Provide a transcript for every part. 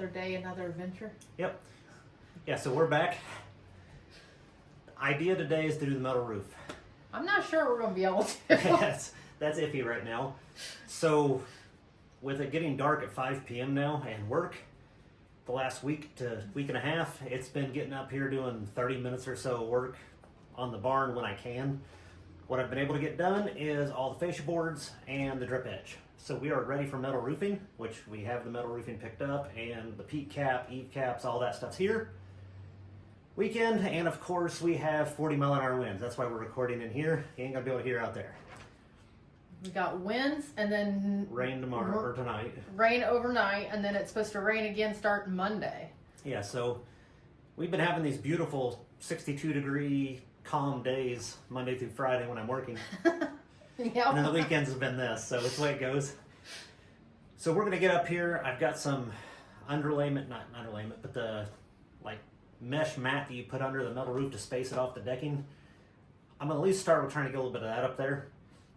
day, another adventure. Yep. Yeah, so we're back. Idea today is to do the metal roof. I'm not sure we're going to be able to. That's iffy right now. So, with it getting dark at 5 p.m. now and work, the last week to week and a half, it's been getting up here doing 30 minutes or so work on the barn when I can. What I've been able to get done is all the fascia boards and the drip edge. So we are ready for metal roofing, which we have the metal roofing picked up, and the peak cap, eave caps, all that stuff's here. Weekend, and of course we have 40-mile-an-hour winds. That's why we're recording in here. You ain't gonna be able to hear out there. We got winds and then Rain tomorrow or tonight. Rain overnight, and then it's supposed to rain again starting Monday. Yeah, so we've been having these beautiful 62-degree calm days Monday through Friday when I'm working. Yep. And then the weekends have been this, so it's the way it goes. So we're gonna get up here. I've got some underlayment, not underlayment, but the like mesh mat that you put under the metal roof to space it off the decking. I'm gonna at least start with trying to get a little bit of that up there,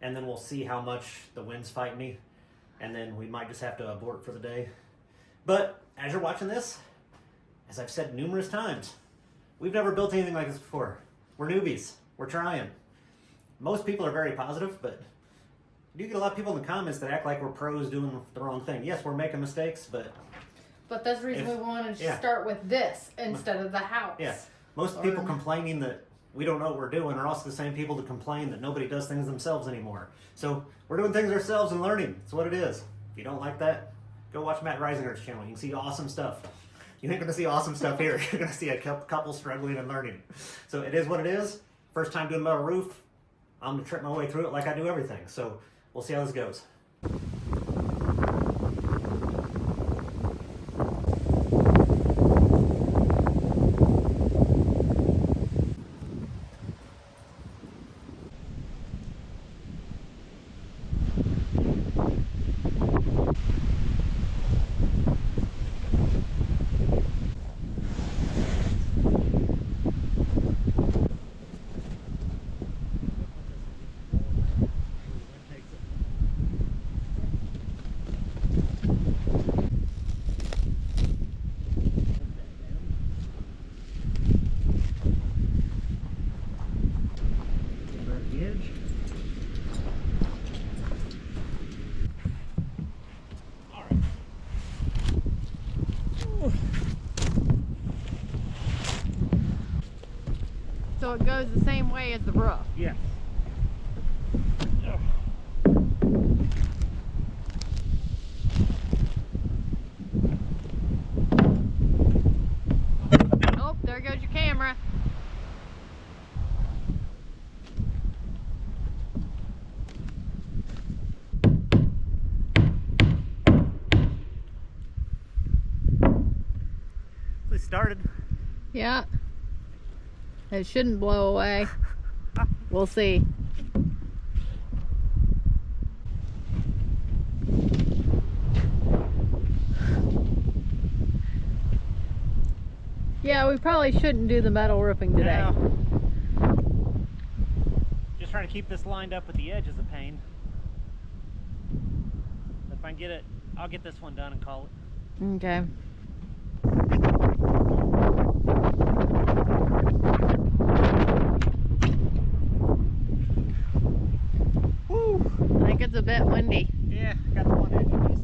and then we'll see how much the winds fight me, and then we might just have to abort for the day. But as you're watching this, as I've said numerous times, we've never built anything like this before. We're newbies. We're trying. Most people are very positive, but you do get a lot of people in the comments that act like we're pros doing the wrong thing. Yes, we're making mistakes, but that's the reason we wanted to start with this instead of the house. yeah, most people complaining that we don't know what we're doing are also the same people that complain that nobody does things themselves anymore. So we're doing things ourselves and learning. That's what it is. If you don't like that, go watch Matt Reisinger's channel. You can see awesome stuff. You ain't going to see awesome stuff here. You're going to see a couple struggling and learning. So it is what it is. First time doing metal roof. I'm going to trip my way through it like I do everything. So we'll see how this goes. So it goes the same way as the roof. Yeah. Oh, there goes your camera. We started. Yeah. It shouldn't blow away. We'll see. Yeah, we probably shouldn't do the metal roofing today. No. Just trying to keep this lined up with the edge is a pain. If I can get it, I'll get this one done and call it. Okay. Woo! I think it's a bit windy. Yeah, got the one edge at least.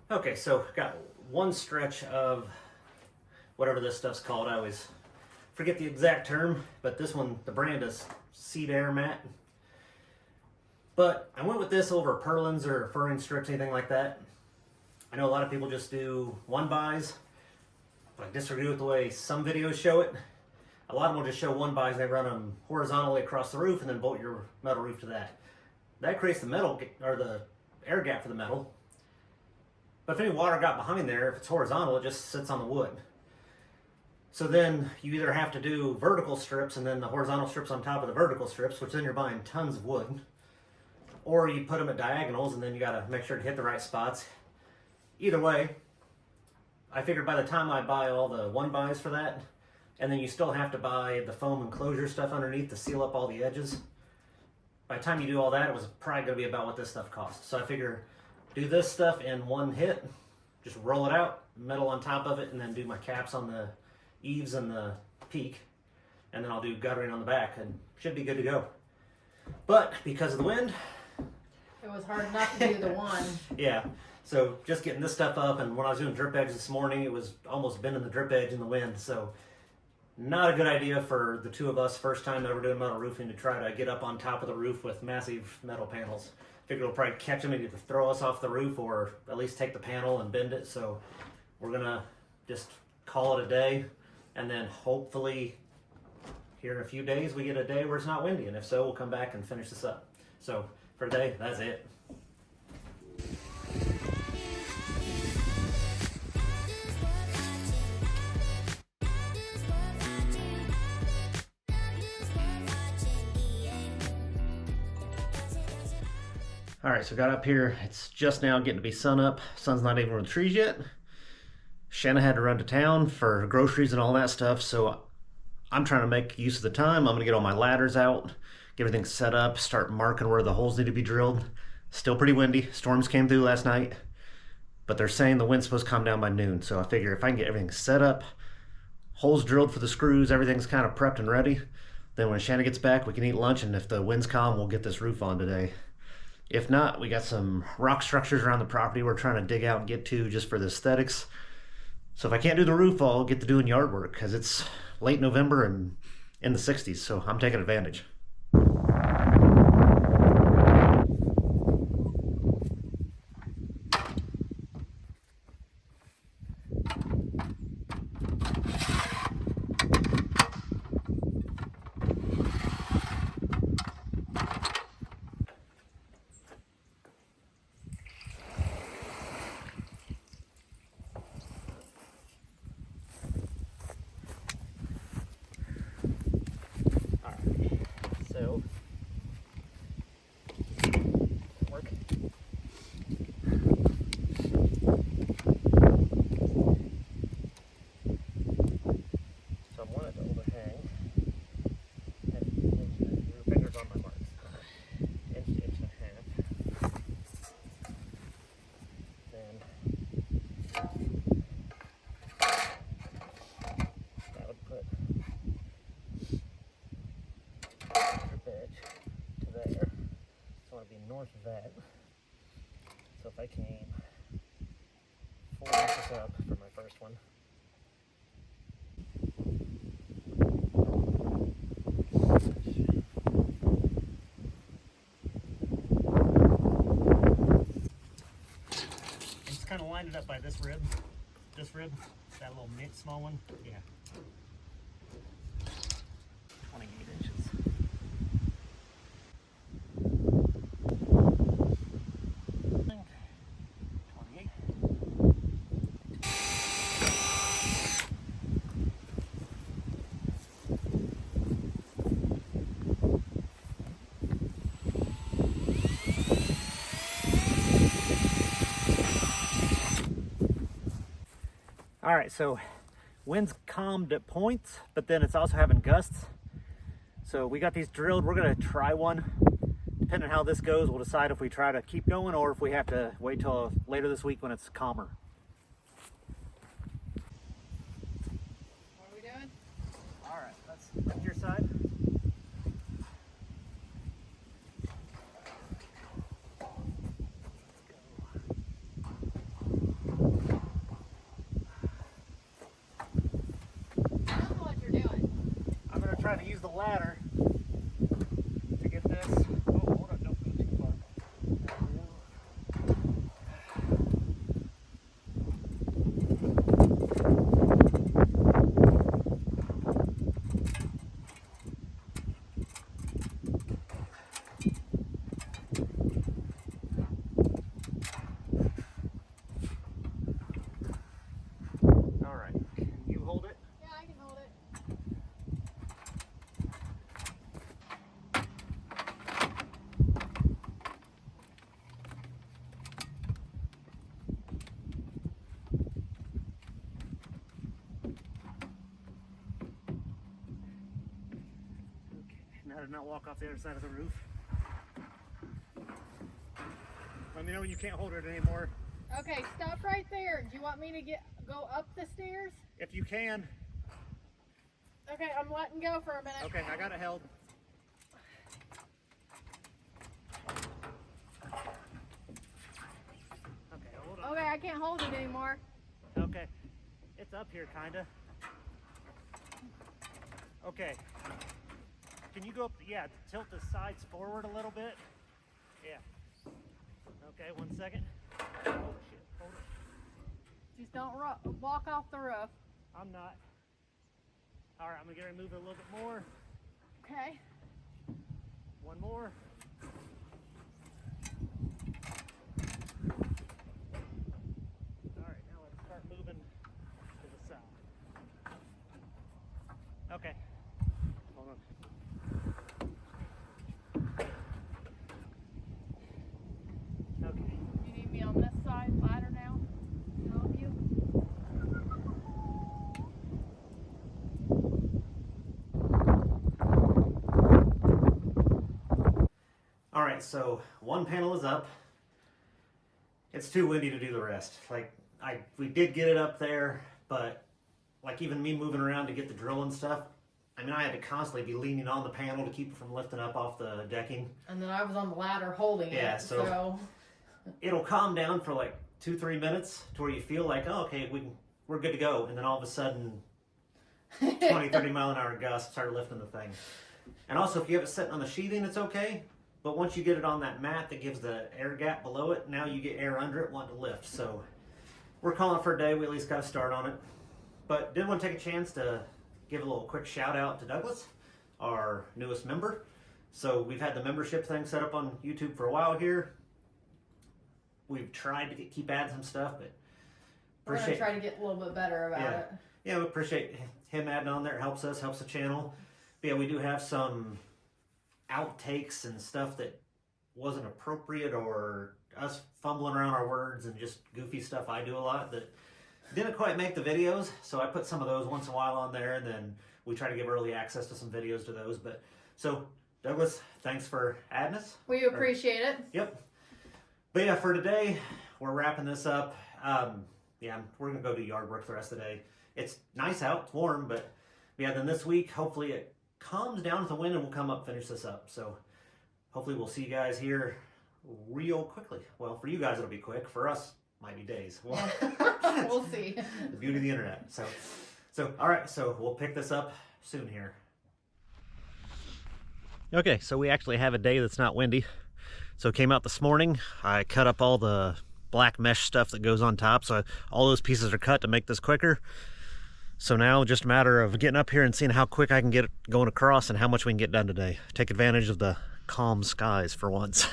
Okay, so got one stretch of whatever this stuff's called. I always forget the exact term, but this one, the brand is Seed Air Mat. But I went with this over purlins or furring strips, anything like that. I know a lot of people just do one buys, but I disagree with the way some videos show it. A lot of them will just show one buys, they run them horizontally across the roof and then bolt your metal roof to that. That creates the metal, or the air gap for the metal. But if any water got behind there, if it's horizontal, it just sits on the wood. So then you either have to do vertical strips and then the horizontal strips on top of the vertical strips, which then you're buying tons of wood. Or you put them at diagonals and then you gotta make sure to hit the right spots. Either way, I figured by the time I buy all the one buys for that, and then you still have to buy the foam enclosure stuff underneath to seal up all the edges. By the time you do all that, it was probably going to be about what this stuff costs. So I figure do this stuff in one hit, just roll it out, metal on top of it, and then do my caps on the eaves and the peak, and then I'll do guttering on the back, and should be good to go. But because of the wind, it was hard not to do the one. Yeah, so just getting this stuff up, and when I was doing drip edge this morning, it was almost bending the drip edge in the wind, so not a good idea for the two of us, first time ever doing metal roofing, to try to get up on top of the roof with massive metal panels. Figure it'll probably catch them and either throw us off the roof or at least take the panel and bend it, so we're gonna just call it a day, and then hopefully here in a few days we get a day where it's not windy, and if so, we'll come back and finish this up. So for today, that's it. All right, so got up here. It's just now getting to be sun up. Sun's not even on the trees yet. Shanna had to run to town for groceries and all that stuff, so I'm trying to make use of the time. I'm gonna get all my ladders out, get everything set up, start marking where the holes need to be drilled. Still pretty windy. Storms came through last night, but they're saying the wind's supposed to come down by noon, so I figure if I can get everything set up, holes drilled for the screws, everything's kind of prepped and ready, then when Shanna gets back, we can eat lunch, and if the wind's calm, we'll get this roof on today. If not, we got some rock structures around the property we're trying to dig out and get to just for the aesthetics. So if I can't do the roof, I'll get to doing yard work because it's late November and in the 60s, so I'm taking advantage. North of that. So if I came 4 inches up for my first one. I'm just kind of lined it up by this rib, that little small one. Yeah. 28 inches. All right, so wind's calmed at points, but then it's also having gusts. So we got these drilled. We're gonna try one. Depending on how this goes, we'll decide if we try to keep going or if we have to wait till later this week when it's calmer. What are we doing? All right, let's lift your side. Trying to use the ladder to get this. Oh, hold on, don't go too far. to not walk off the other side of the roof. Let me know when you can't hold it anymore. Okay, stop right there. Do you want me to go up the stairs? If you can. Okay, I'm letting go for a minute. Okay, I got it held. Okay, hold on. Okay, I can't hold it anymore. Okay, it's up here, kinda. Okay, can you go up? Yeah, tilt the sides forward a little bit. Yeah. Okay, 1 second. Oh shit, hold it. Just don't walk off the roof. I'm not. All right, I'm gonna get ready to move it a little bit more. Okay. One more. All right, now let's start moving to the side. Okay. Hold on. Okay. You need me on this side ladder now? To help you? All right, so one panel is up. It's too windy to do the rest. Like, we did get it up there, but like even me moving around to get the drill and stuff, I mean, I had to constantly be leaning on the panel to keep it from lifting up off the decking. And then I was on the ladder holding Yeah, it. so it'll calm down for like 2-3 minutes to where you feel like, oh, okay, we're good to go. And then all of a sudden, 20-30 mile an hour gusts start lifting the thing. And also, if you have it sitting on the sheathing, it's okay. But once you get it on that mat that gives the air gap below it, now you get air under it wanting to lift. So we're calling for a day. We at least got to start on it. But did want to take a chance to give a little quick shout out to Douglas, our newest member. So we've had the membership thing set up on YouTube for a while here. We've tried to keep adding some stuff, but we're going to try to get a little bit better about it. Yeah, we appreciate him adding on there. It helps us, helps the channel. But yeah, we do have some outtakes and stuff that wasn't appropriate, or us fumbling around our words and just goofy stuff I do a lot that didn't quite make the videos. So I put some of those once in a while on there, and then we try to give early access to some videos to those. But so Douglas, thanks for adding us. We appreciate it. Yep. But yeah, for today, we're wrapping this up. We're gonna go do yard work the rest of the day. It's nice out, it's warm, but yeah, then this week, hopefully it calms down with the wind and we'll come up, finish this up. So hopefully we'll see you guys here real quickly. Well, for you guys, it'll be quick. For us, might be days. Well, we'll see. The beauty of the internet. So all right, so we'll pick this up soon here. Okay, so we actually have a day that's not windy. So it came out this morning. I cut up all the black mesh stuff that goes on top. So all those pieces are cut to make this quicker. So now just a matter of getting up here and seeing how quick I can get it going across and how much we can get done today. Take advantage of the calm skies for once.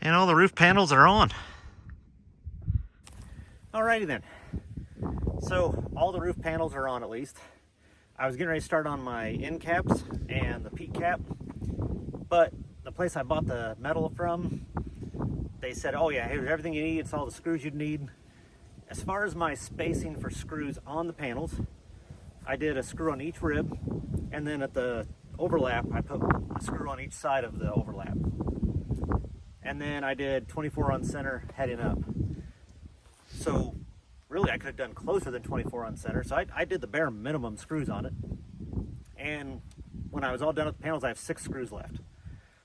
And all the roof panels are on. Alrighty then. So all the roof panels are on at least. I was getting ready to start on my end caps and the peak cap, but the place I bought the metal from, they said, oh yeah, here's everything you need. It's all the screws you'd need. As far as my spacing for screws on the panels, I did a screw on each rib, and then at the overlap, I put a screw on each side of the overlap. And then I did 24 on center heading up. So really I could have done closer than 24 on center. So I did the bare minimum screws on it. And when I was all done with the panels, I have 6 screws left.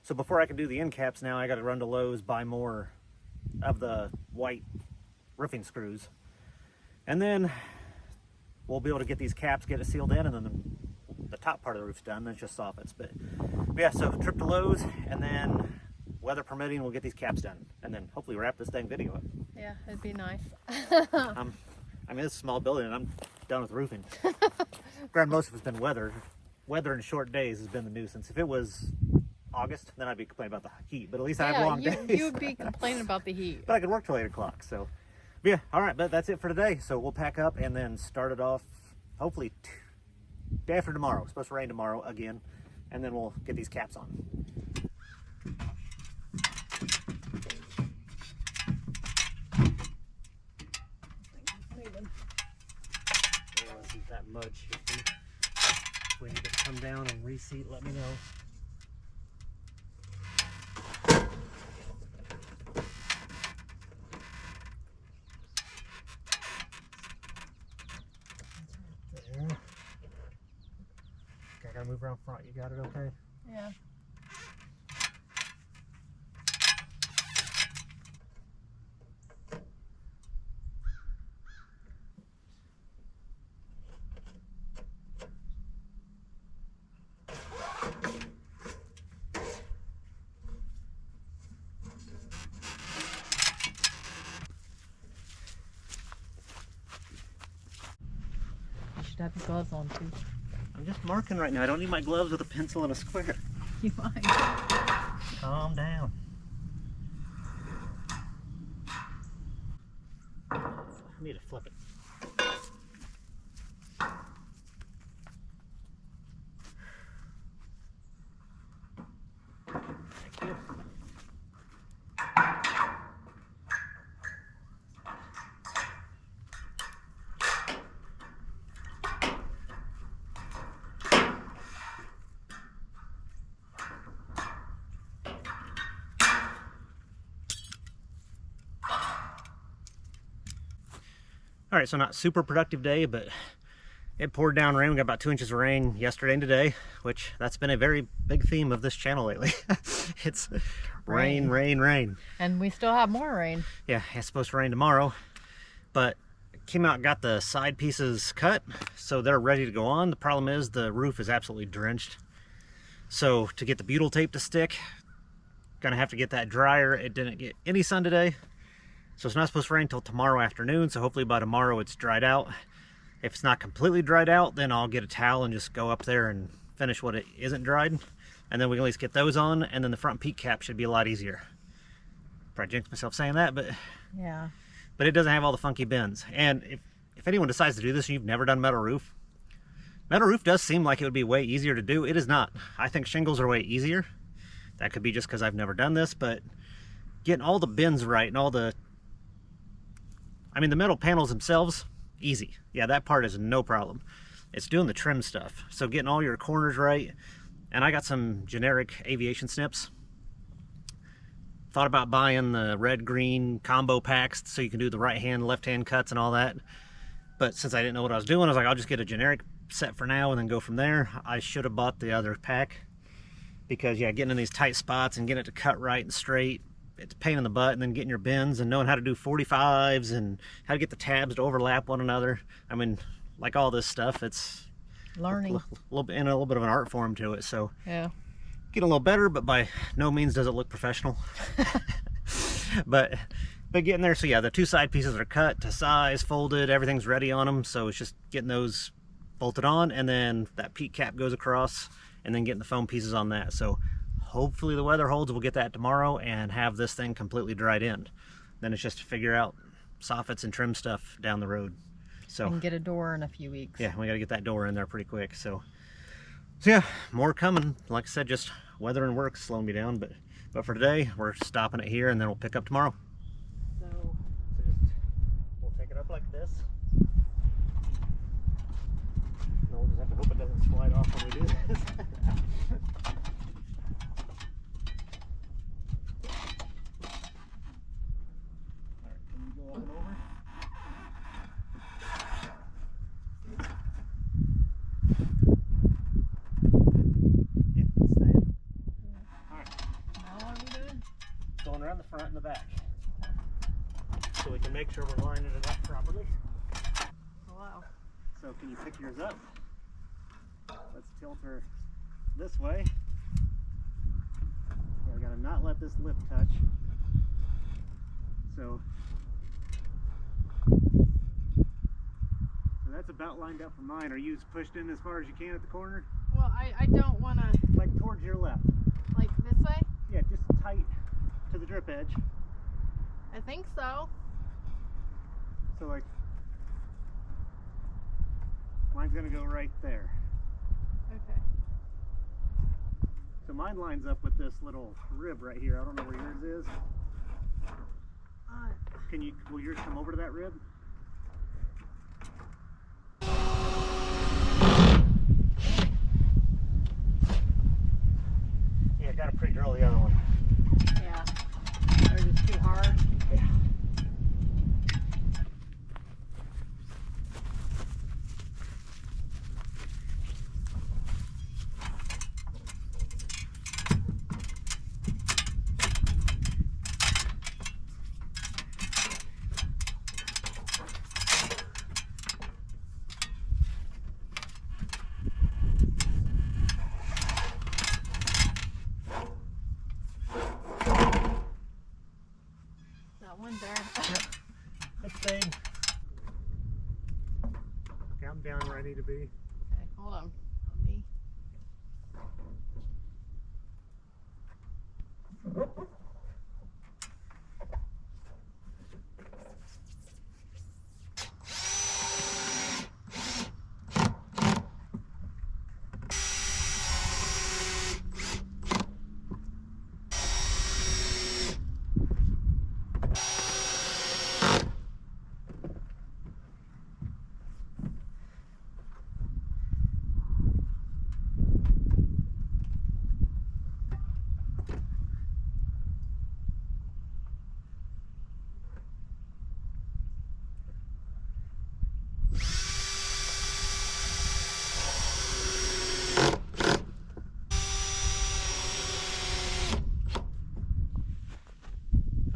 So before I can do the end caps now, I got to run to Lowe's, buy more of the white roofing screws. And then we'll be able to get these caps, get it sealed in, and then the top part of the roof's done. Then it's just soffits. But yeah, so trip to Lowe's, and then weather permitting, we'll get these caps done, and then hopefully wrap this dang video up. Yeah, it'd be nice. I mean, it's a small building, and I'm done with roofing. Granted, most of it's been weather. Weather in short days has been the nuisance. If it was August, then I'd be complaining about the heat. But at least I have long days. You would be complaining about the heat. But I could work till 8 o'clock. So, but yeah, all right. But that's it for today. So we'll pack up and then start it off. Hopefully, day after tomorrow. It's supposed to rain tomorrow again, and then we'll get these caps on. That mud shifting. If we need to come down and reseat, let me know. There. Okay, I gotta move around front. You got it okay? Yeah. Should have your gloves on too. I'm just marking right now. I don't need my gloves with a pencil and a square. You might. Calm down. I need to flip it. Thank you. All right, so not super productive day, but it poured down rain. We got about 2 inches of rain yesterday and today, which that's been a very big theme of this channel lately. It's rain, rain, rain. And we still have more rain. Yeah, it's supposed to rain tomorrow, but came out and got the side pieces cut, so they're ready to go on. The problem is the roof is absolutely drenched. So to get the butyl tape to stick, gonna have to get that dryer. It didn't get any sun today. So it's not supposed to rain until tomorrow afternoon, so hopefully by tomorrow it's dried out. If it's not completely dried out, then I'll get a towel and just go up there and finish what it isn't dried. And then we can at least get those on, and then the front peak cap should be a lot easier. Probably jinxed myself saying that, but yeah. But it doesn't have all the funky bends. And if anyone decides to do this and you've never done metal roof does seem like it would be way easier to do. It is not. I think shingles are way easier. That could be just because I've never done this, but getting all the bends right and all the metal panels themselves, easy. Yeah, that part is no problem. It's doing the trim stuff. So getting all your corners right. And I got some generic aviation snips. Thought about buying the red-green combo packs so you can do the right-hand, left-hand cuts and all that. But since I didn't know what I was doing, I was like, I'll just get a generic set for now and then go from there. I should have bought the other pack. Because, yeah, getting in these tight spots and getting it to cut right and straight, it's a pain in the butt. And then getting your bends and knowing how to do 45s and how to get the tabs to overlap one another. I mean, like all this stuff, it's learning. A little bit of an art form to it. So yeah, getting a little better, but by no means does it look professional. but getting there. So yeah, the two side pieces are cut to size, folded, everything's ready on them. So it's just getting those bolted on, and then that peak cap goes across, and then getting the foam pieces on that. So hopefully the weather holds. We'll get that tomorrow and have this thing completely dried in. Then it's just to figure out soffits and trim stuff down the road. So and get a door in a few weeks. Yeah, we got to get that door in there pretty quick. So yeah, more coming. Like I said, just weather and work slowing me down. But for today, we're stopping it here, and then we'll pick up tomorrow. So we'll take it up like this. No, we'll just have to hope it doesn't slide off when we do this. Around the front and the back, so we can make sure we're lining it up properly. Oh, wow. So can you pick yours up? Let's tilt her this way. I gotta not let this lip touch. So that's about lined up for mine. Are you pushed in as far as you can at the corner? Well, I don't want to... Like towards your left. Like this way? Yeah, just tight to the drip edge. I think so. So like, mine's gonna go right there. Okay. So mine lines up with this little rib right here. I don't know where yours is. Will yours come over to that rib? Yeah, gotta pre-drill the other one. Yeah. They're just too hard. Yeah. One there. Yep. It's stayed. Okay, I'm down where I need to be. Okay, hold on. Me.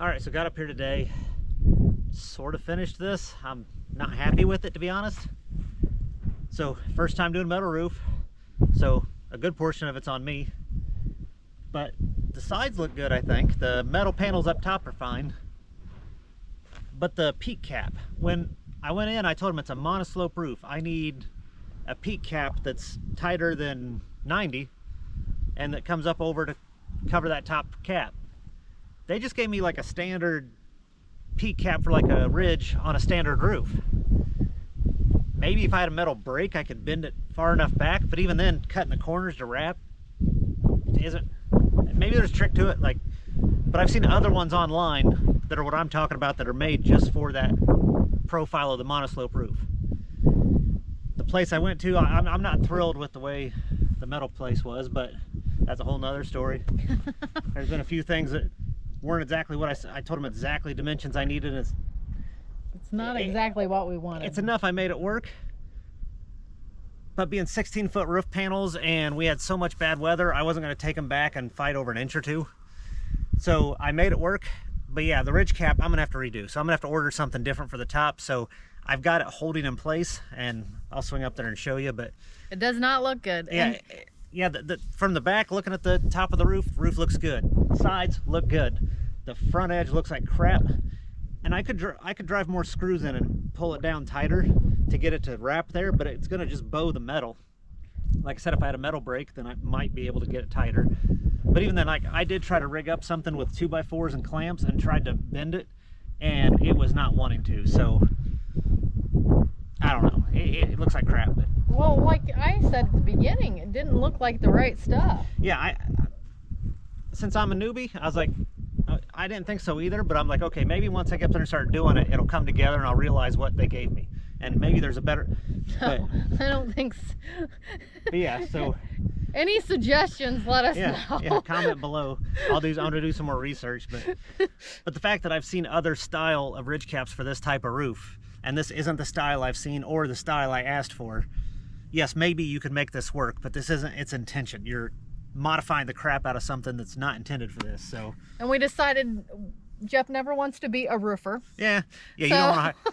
All right, so got up here today, sort of finished this. I'm not happy with it, to be honest. So first time doing metal roof, so a good portion of it's on me. But the sides look good, I think. The metal panels up top are fine. But the peak cap, when I went in, I told them it's a monoslope roof. I need a peak cap that's tighter than 90 and that comes up over to cover that top cap. They just gave me like a standard peak cap for like a ridge on a standard roof. Maybe if I had a metal brake, I could bend it far enough back, but even then, cutting the corners to wrap isn't. Maybe there's a trick to it, like, but I've seen other ones online that are what I'm talking about that are made just for that profile of the monoslope roof. The place I went to, I'm not thrilled with the way the metal place was, but that's a whole nother story. There's been a few things that weren't exactly what I told them exactly dimensions I needed. It's not exactly what we wanted. It's enough I made it work. But being 16-foot roof panels and we had so much bad weather, I wasn't going to take them back and fight over an inch or two. So I made it work. But yeah, the ridge cap I'm going to have to redo. So I'm going to have to order something different for the top. So I've got it holding in place and I'll swing up there and show you. But it does not look good. Yeah. Yeah, from the back, looking at the top of the roof looks good. Sides look good. The front edge looks like crap. And I could drive more screws in and pull it down tighter to get it to wrap there, but it's gonna just bow the metal. Like I said, if I had a metal brake, then I might be able to get it tighter. But even then, like, I did try to rig up something with 2x4s and clamps and tried to bend it, and it was not wanting to. So I don't know. It looks like crap. But well, like I said at the beginning, it didn't look like the right stuff. Yeah, since I'm a newbie, I was like, I didn't think so either, but I'm like, okay, maybe once I get up there and start doing it, it'll come together and I'll realize what they gave me. And maybe there's a better... No, but, I don't think so. But yeah, so... Any suggestions, let us know. Yeah, comment below. I'm gonna do some more research, but the fact that I've seen other style of ridge caps for this type of roof, and this isn't the style I've seen or the style I asked for, yes, maybe you could make this work, but this isn't its intention. You're modifying the crap out of something that's not intended for this. So, and we decided Jeff never wants to be a roofer. Yeah, so. You don't want to.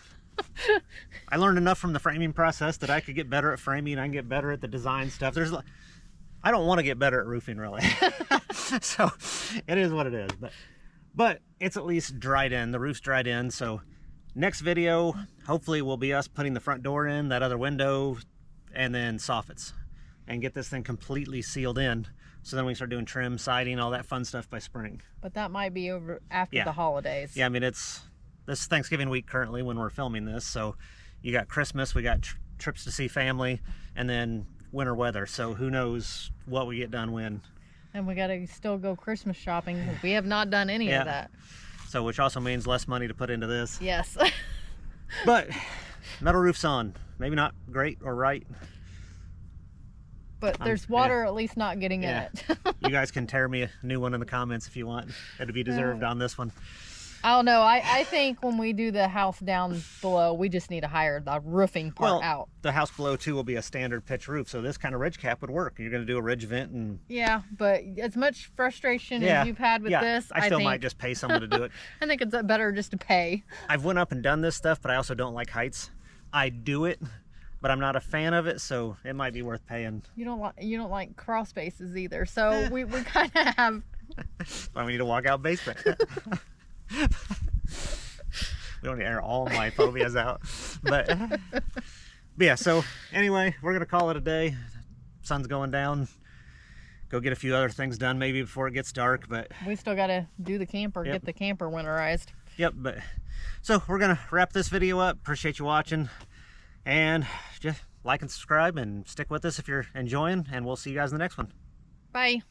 I learned enough from the framing process that I could get better at framing. I can get better at the design stuff. I don't want to get better at roofing, really. So it is what it is. But it's at least dried in. The roof's dried in. So next video, hopefully, will be us putting the front door in, that other window, and then soffits, and get this thing completely sealed in. So then we start doing trim, siding, all that fun stuff by spring. But that might be over after the holidays. Yeah, I mean, this Thanksgiving week currently when we're filming this. So you got Christmas, we got trips to see family, and then winter weather. So who knows what we get done when. And we got to still go Christmas shopping. We have not done any of that. So which also means less money to put into this. Yes. But metal roof's on. Maybe not great or right. But there's water at least not getting in it. You guys can tear me a new one in the comments if you want. It'll be deserved on this one. I don't know. I think when we do the house down below, we just need to hire the roofing part out. The house below too will be a standard pitch roof, so this kind of ridge cap would work. You're going to do a ridge vent and... Yeah, but as much frustration as you've had with this, I still might just pay someone to do it. I think it's better just to pay. I've went up and done this stuff, but I also don't like heights. I do it, but I'm not a fan of it, so it might be worth paying. You don't like crawl spaces either, so we kind of have... Well, we need to walk out basement. We don't need to air all my phobias out. But yeah, so anyway, we're gonna call it a day. Sun's going down. Go get a few other things done maybe before it gets dark, but we still gotta do the camper, get the camper winterized. Yep, but so we're gonna wrap this video up. Appreciate you watching, and just like and subscribe and stick with us if you're enjoying, and we'll see you guys in the next one. Bye.